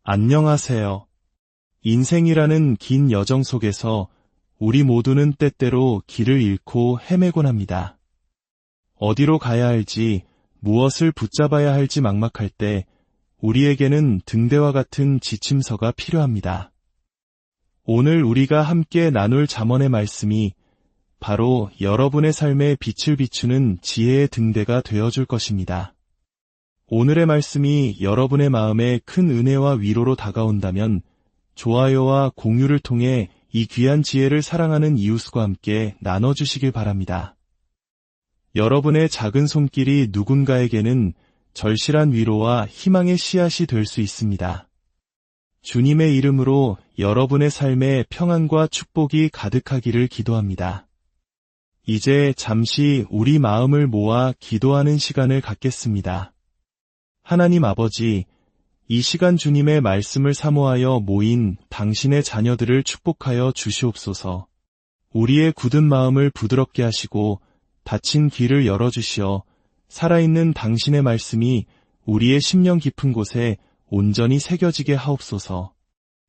안녕하세요. 인생이라는 긴 여정 속에서 우리 모두는 때때로 길을 잃고 헤매곤 합니다. 어디로 가야 할지, 무엇을 붙잡아야 할지 막막할 때 우리에게는 등대와 같은 지침서가 필요합니다. 오늘 우리가 함께 나눌 잠언의 말씀이 바로 여러분의 삶에 빛을 비추는 지혜의 등대가 되어줄 것입니다. 오늘의 말씀이 여러분의 마음에 큰 은혜와 위로로 다가온다면 좋아요와 공유를 통해 이 귀한 지혜를 사랑하는 이웃과 함께 나눠주시길 바랍니다. 여러분의 작은 손길이 누군가에게는 절실한 위로와 희망의 씨앗이 될 수 있습니다. 주님의 이름으로 여러분의 삶에 평안과 축복이 가득하기를 기도합니다. 이제 잠시 우리 마음을 모아 기도하는 시간을 갖겠습니다. 하나님 아버지, 이 시간 주님의 말씀을 사모하여 모인 당신의 자녀들을 축복하여 주시옵소서. 우리의 굳은 마음을 부드럽게 하시고 닫힌 귀를 열어주시어 살아있는 당신의 말씀이 우리의 심령 깊은 곳에 온전히 새겨지게 하옵소서.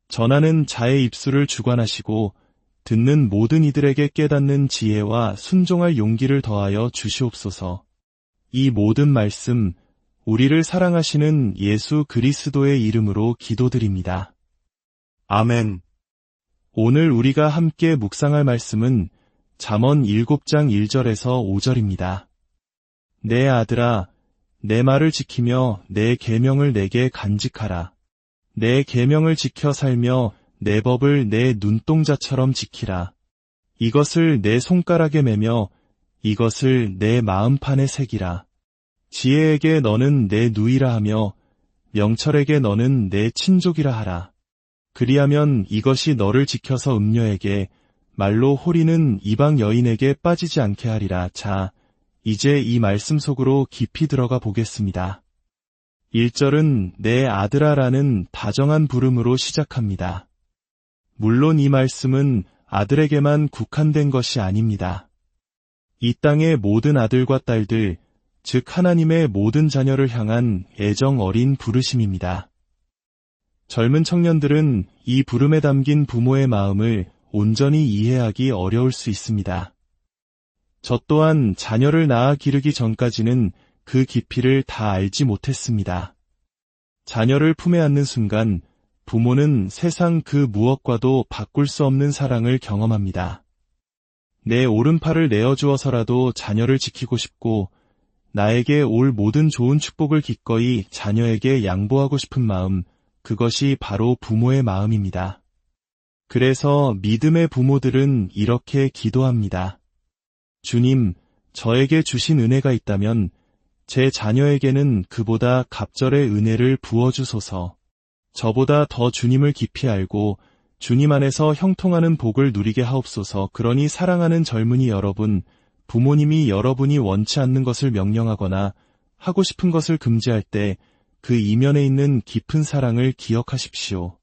전하는 자의 입술을 주관하시고 듣는 모든 이들에게 깨닫는 지혜와 순종할 용기를 더하여 주시옵소서. 이 모든 말씀, 우리를 사랑하시는 예수 그리스도의 이름으로 기도드립니다. 아멘. 오늘 우리가 함께 묵상할 말씀은 잠언 7장 1절에서 5절입니다. 내 아들아, 내 말을 지키며 내 계명을 내게 간직하라. 내 계명을 지켜 살며 내 법을 내 눈동자처럼 지키라. 이것을 내 손가락에 매며 이것을 내 마음판에 새기라. 지혜에게 너는 내 누이라 하며 명철에게 너는 내 친족이라 하라. 그리하면 이것이 너를 지켜서 음녀에게 말로 호리는 이방 여인에게 빠지지 않게 하리라. 자, 이제 이 말씀 속으로 깊이 들어가 보겠습니다. 1절은 내 아들아라는 다정한 부름으로 시작합니다. 물론 이 말씀은 아들에게만 국한된 것이 아닙니다. 이 땅의 모든 아들과 딸들, 즉 하나님의 모든 자녀를 향한 애정 어린 부르심입니다. 젊은 청년들은 이 부름에 담긴 부모의 마음을 온전히 이해하기 어려울 수 있습니다. 저 또한 자녀를 낳아 기르기 전까지는 그 깊이를 다 알지 못했습니다. 자녀를 품에 안는 순간 부모는 세상 그 무엇과도 바꿀 수 없는 사랑을 경험합니다. 내 오른팔을 내어주어서라도 자녀를 지키고 싶고 나에게 올 모든 좋은 축복을 기꺼이 자녀에게 양보하고 싶은 마음, 그것이 바로 부모의 마음입니다. 그래서 믿음의 부모들은 이렇게 기도합니다. 주님, 저에게 주신 은혜가 있다면 제 자녀에게는 그보다 갑절의 은혜를 부어주소서. 저보다 더 주님을 깊이 알고 주님 안에서 형통하는 복을 누리게 하옵소서. 그러니 사랑하는 젊은이 여러분, 부모님이 여러분이 원치 않는 것을 명령하거나 하고 싶은 것을 금지할 때 그 이면에 있는 깊은 사랑을 기억하십시오.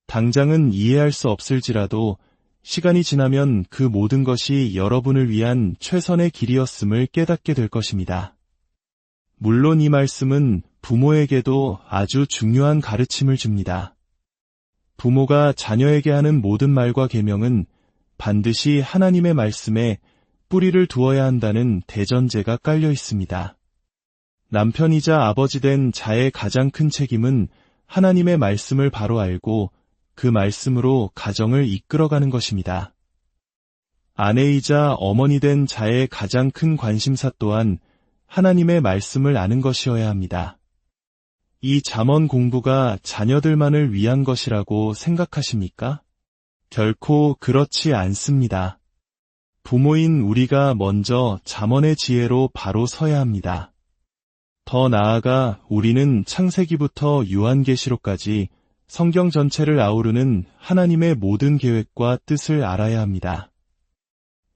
당장은 이해할 수 없을지라도 시간이 지나면 그 모든 것이 여러분을 위한 최선의 길이었음을 깨닫게 될 것입니다. 물론 이 말씀은 부모에게도 아주 중요한 가르침을 줍니다. 부모가 자녀에게 하는 모든 말과 계명은 반드시 하나님의 말씀에 뿌리를 두어야 한다는 대전제가 깔려 있습니다. 남편이자 아버지 된 자의 가장 큰 책임은 하나님의 말씀을 바로 알고 그 말씀으로 가정을 이끌어가는 것입니다. 아내이자 어머니 된 자의 가장 큰 관심사 또한 하나님의 말씀을 아는 것이어야 합니다. 이 잠언 공부가 자녀들만을 위한 것이라고 생각하십니까? 결코 그렇지 않습니다. 부모인 우리가 먼저 잠언의 지혜로 바로 서야 합니다. 더 나아가 우리는 창세기부터 요한계시록까지 성경 전체를 아우르는 하나님의 모든 계획과 뜻을 알아야 합니다.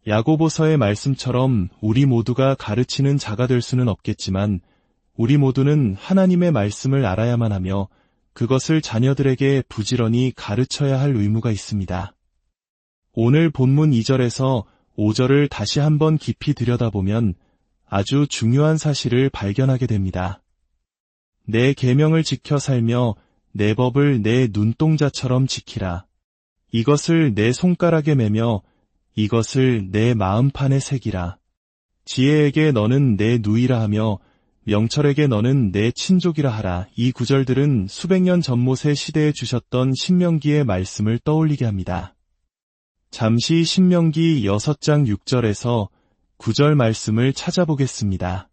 야고보서의 말씀처럼 우리 모두가 가르치는 자가 될 수는 없겠지만 우리 모두는 하나님의 말씀을 알아야만 하며 그것을 자녀들에게 부지런히 가르쳐야 할 의무가 있습니다. 오늘 본문 2절에서 5절을 다시 한번 깊이 들여다보면 아주 중요한 사실을 발견하게 됩니다. 내 계명을 지켜 살며 내 법을 내 눈동자처럼 지키라. 이것을 내 손가락에 매며 이것을 내 마음판에 새기라. 지혜에게 너는 내 누이라 하며 명철에게 너는 내 친족이라 하라. 이 구절들은 수백 년 전 모세 시대에 주셨던 신명기의 말씀을 떠올리게 합니다. 잠시 신명기 6장 6절에서 9절 말씀을 찾아보겠습니다.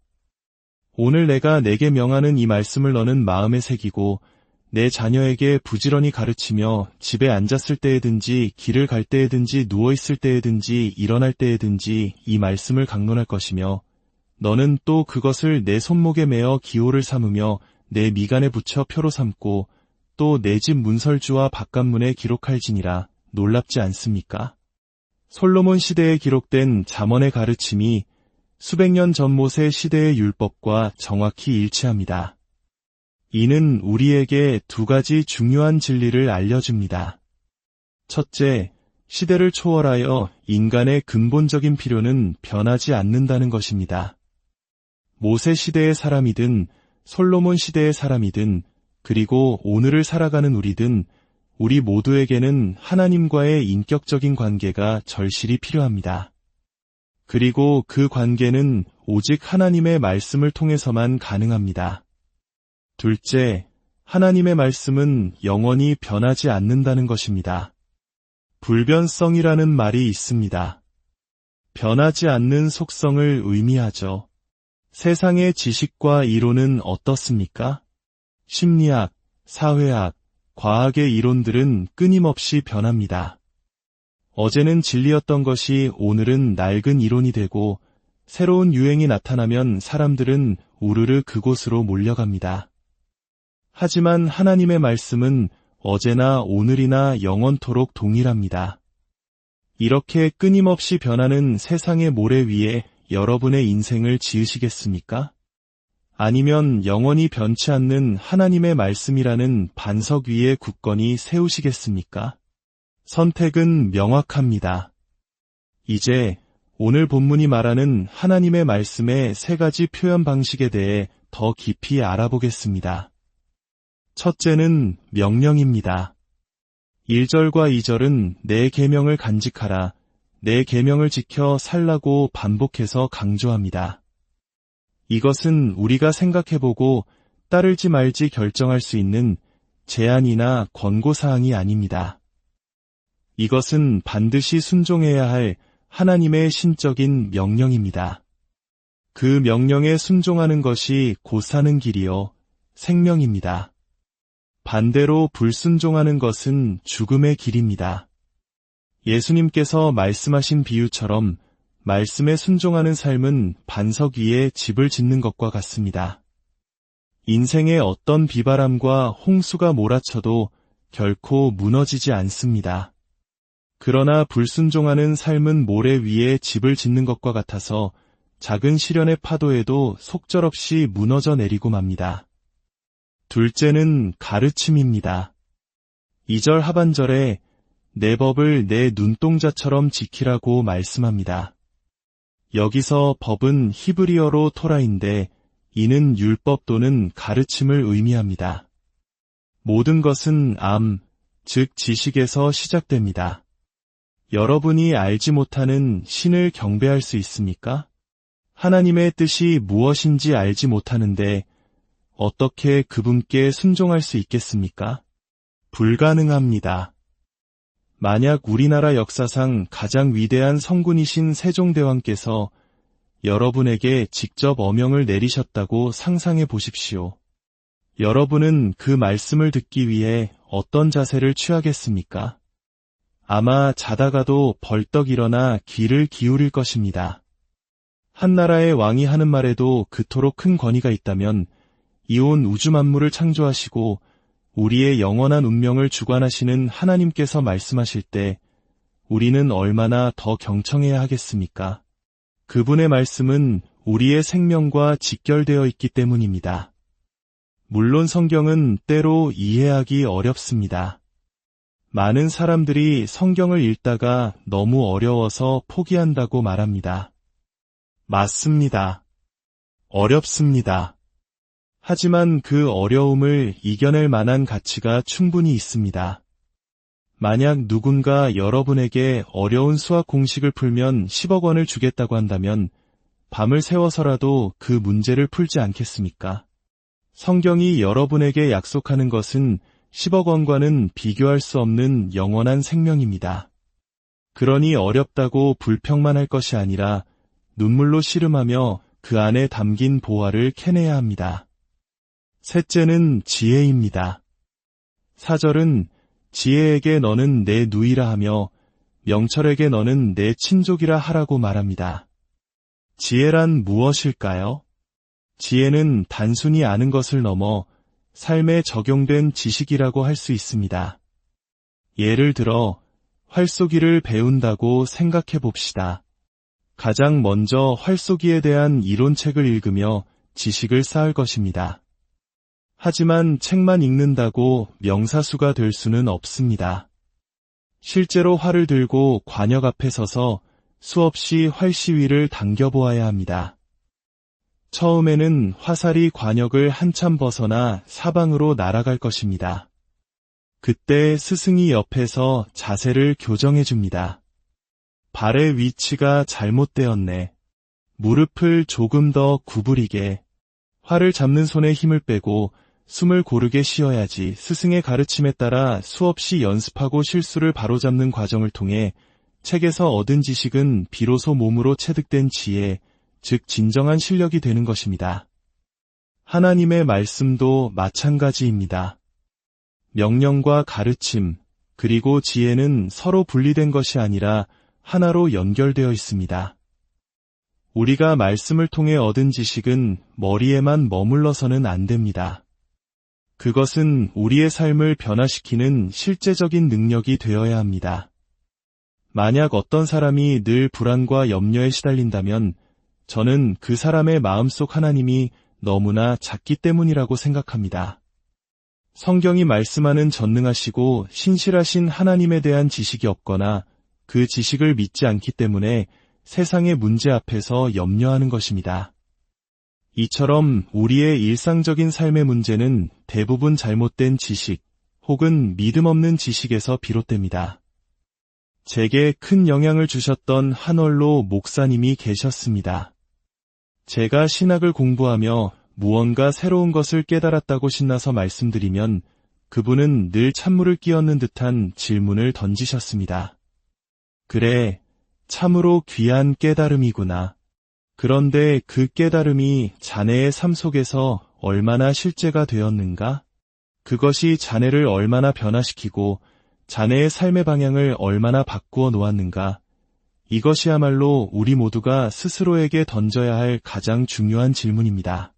오늘 내가 내게 명하는 이 말씀을 너는 마음에 새기고 내 자녀에게 부지런히 가르치며 집에 앉았을 때에든지 길을 갈 때에든지 누워있을 때에든지 일어날 때에든지 이 말씀을 강론할 것이며 너는 또 그것을 내 손목에 매어 기호를 삼으며 내 미간에 붙여 표로 삼고 또 내 집 문설주와 바깥문에 기록할지니라. 놀랍지 않습니까? 솔로몬 시대에 기록된 잠언의 가르침이 수백 년 전 모세 시대의 율법과 정확히 일치합니다. 이는 우리에게 두 가지 중요한 진리를 알려줍니다. 첫째, 시대를 초월하여 인간의 근본적인 필요는 변하지 않는다는 것입니다. 모세 시대의 사람이든 솔로몬 시대의 사람이든 그리고 오늘을 살아가는 우리든 우리 모두에게는 하나님과의 인격적인 관계가 절실히 필요합니다. 그리고 그 관계는 오직 하나님의 말씀을 통해서만 가능합니다. 둘째, 하나님의 말씀은 영원히 변하지 않는다는 것입니다. 불변성이라는 말이 있습니다. 변하지 않는 속성을 의미하죠. 세상의 지식과 이론은 어떻습니까? 심리학, 사회학, 과학의 이론들은 끊임없이 변합니다. 어제는 진리였던 것이 오늘은 낡은 이론이 되고 새로운 유행이 나타나면 사람들은 우르르 그곳으로 몰려갑니다. 하지만 하나님의 말씀은 어제나 오늘이나 영원토록 동일합니다. 이렇게 끊임없이 변하는 세상의 모래 위에 여러분의 인생을 지으시겠습니까? 아니면 영원히 변치 않는 하나님의 말씀이라는 반석 위에 굳건히 세우시겠습니까? 선택은 명확합니다. 이제 오늘 본문이 말하는 하나님의 말씀의 세 가지 표현 방식에 대해 더 깊이 알아보겠습니다. 첫째는 명령입니다. 1절과 2절은 내 계명을 간직하라, 내 계명을 지켜 살라고 반복해서 강조합니다. 이것은 우리가 생각해보고 따를지 말지 결정할 수 있는 제안이나 권고사항이 아닙니다. 이것은 반드시 순종해야 할 하나님의 신적인 명령입니다. 그 명령에 순종하는 것이 곧 사는 길이요, 생명입니다. 반대로 불순종하는 것은 죽음의 길입니다. 예수님께서 말씀하신 비유처럼 말씀에 순종하는 삶은 반석 위에 집을 짓는 것과 같습니다. 인생의 어떤 비바람과 홍수가 몰아쳐도 결코 무너지지 않습니다. 그러나 불순종하는 삶은 모래 위에 집을 짓는 것과 같아서 작은 시련의 파도에도 속절없이 무너져 내리고 맙니다. 둘째는 가르침입니다. 2절 하반절에 내 법을 내 눈동자처럼 지키라고 말씀합니다. 여기서 법은 히브리어로 토라인데 이는 율법 또는 가르침을 의미합니다. 모든 것은 즉 지식에서 시작됩니다. 여러분이 알지 못하는 신을 경배할 수 있습니까? 하나님의 뜻이 무엇인지 알지 못하는데 어떻게 그분께 순종할 수 있겠습니까? 불가능합니다. 만약 우리나라 역사상 가장 위대한 성군이신 세종대왕께서 여러분에게 직접 어명을 내리셨다고 상상해 보십시오. 여러분은 그 말씀을 듣기 위해 어떤 자세를 취하겠습니까? 아마 자다가도 벌떡 일어나 귀를 기울일 것입니다. 한 나라의 왕이 하는 말에도 그토록 큰 권위가 있다면 이 온 우주 만물을 창조하시고 우리의 영원한 운명을 주관하시는 하나님께서 말씀하실 때 우리는 얼마나 더 경청해야 하겠습니까? 그분의 말씀은 우리의 생명과 직결되어 있기 때문입니다. 물론 성경은 때로 이해하기 어렵습니다. 많은 사람들이 성경을 읽다가 너무 어려워서 포기한다고 말합니다. 맞습니다. 어렵습니다. 하지만 그 어려움을 이겨낼 만한 가치가 충분히 있습니다. 만약 누군가 여러분에게 어려운 수학 공식을 풀면 10억 원을 주겠다고 한다면 밤을 새워서라도 그 문제를 풀지 않겠습니까? 성경이 여러분에게 약속하는 것은 10억 원과는 비교할 수 없는 영원한 생명입니다. 그러니 어렵다고 불평만 할 것이 아니라 눈물로 씨름하며 그 안에 담긴 보화를 캐내야 합니다. 셋째는 지혜입니다. 4절은 지혜에게 너는 내 누이라 하며 명철에게 너는 내 친족이라 하라고 말합니다. 지혜란 무엇일까요? 지혜는 단순히 아는 것을 넘어 삶에 적용된 지식이라고 할 수 있습니다. 예를 들어 활쏘기를 배운다고 생각해 봅시다. 가장 먼저 활쏘기에 대한 이론책을 읽으며 지식을 쌓을 것입니다. 하지만 책만 읽는다고 명사수가 될 수는 없습니다. 실제로 활을 들고 관역 앞에 서서 수없이 활시위를 당겨보아야 합니다. 처음에는 화살이 관역을 한참 벗어나 사방으로 날아갈 것입니다. 그때 스승이 옆에서 자세를 교정해 줍니다. 발의 위치가 잘못되었네. 무릎을 조금 더 구부리게. 활을 잡는 손에 힘을 빼고 숨을 고르게 쉬어야지. 스승의 가르침에 따라 수없이 연습하고 실수를 바로잡는 과정을 통해 책에서 얻은 지식은 비로소 몸으로 체득된 지혜, 즉 진정한 실력이 되는 것입니다. 하나님의 말씀도 마찬가지입니다. 명령과 가르침, 그리고 지혜는 서로 분리된 것이 아니라 하나로 연결되어 있습니다. 우리가 말씀을 통해 얻은 지식은 머리에만 머물러서는 안 됩니다. 그것은 우리의 삶을 변화시키는 실제적인 능력이 되어야 합니다. 만약 어떤 사람이 늘 불안과 염려에 시달린다면 저는 그 사람의 마음속 하나님이 너무나 작기 때문이라고 생각합니다. 성경이 말씀하는 전능하시고 신실하신 하나님에 대한 지식이 없거나 그 지식을 믿지 않기 때문에 세상의 문제 앞에서 염려하는 것입니다. 이처럼 우리의 일상적인 삶의 문제는 대부분 잘못된 지식 혹은 믿음 없는 지식에서 비롯됩니다. 제게 큰 영향을 주셨던 한월로 목사님이 계셨습니다. 제가 신학을 공부하며 무언가 새로운 것을 깨달았다고 신나서 말씀드리면 그분은 늘 찬물을 끼얹는 듯한 질문을 던지셨습니다. 그래, 참으로 귀한 깨달음이구나. 그런데 그 깨달음이 자네의 삶 속에서 얼마나 실제가 되었는가? 그것이 자네를 얼마나 변화시키고 자네의 삶의 방향을 얼마나 바꾸어 놓았는가? 이것이야말로 우리 모두가 스스로에게 던져야 할 가장 중요한 질문입니다.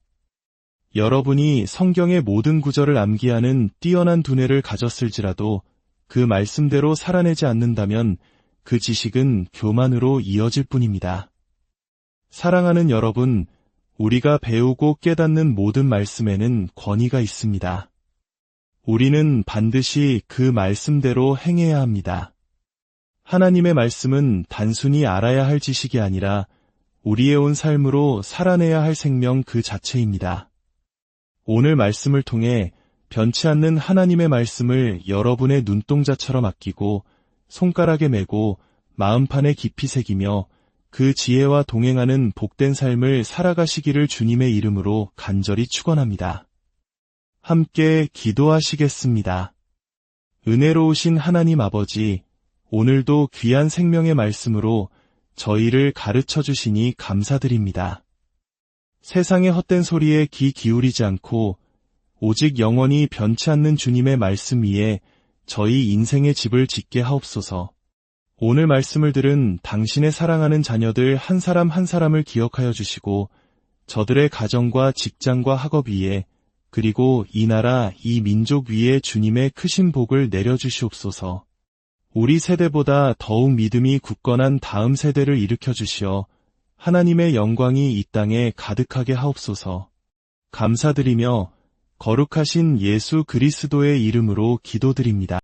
여러분이 성경의 모든 구절을 암기하는 뛰어난 두뇌를 가졌을지라도 그 말씀대로 살아내지 않는다면 그 지식은 교만으로 이어질 뿐입니다. 사랑하는 여러분, 우리가 배우고 깨닫는 모든 말씀에는 권위가 있습니다. 우리는 반드시 그 말씀대로 행해야 합니다. 하나님의 말씀은 단순히 알아야 할 지식이 아니라 우리의 온 삶으로 살아내야 할 생명 그 자체입니다. 오늘 말씀을 통해 변치 않는 하나님의 말씀을 여러분의 눈동자처럼 아끼고 손가락에 메고 마음판에 깊이 새기며 그 지혜와 동행하는 복된 삶을 살아가시기를 주님의 이름으로 간절히 축원합니다. 함께 기도하시겠습니다. 은혜로우신 하나님 아버지, 오늘도 귀한 생명의 말씀으로 저희를 가르쳐 주시니 감사드립니다. 세상의 헛된 소리에 귀 기울이지 않고 오직 영원히 변치 않는 주님의 말씀 위에 저희 인생의 집을 짓게 하옵소서. 오늘 말씀을 들은 당신의 사랑하는 자녀들 한 사람 한 사람을 기억하여 주시고 저들의 가정과 직장과 학업 위에 그리고 이 나라 이 민족 위에 주님의 크신 복을 내려주시옵소서. 우리 세대보다 더욱 믿음이 굳건한 다음 세대를 일으켜 주시어 하나님의 영광이 이 땅에 가득하게 하옵소서. 감사드리며 거룩하신 예수 그리스도의 이름으로 기도드립니다.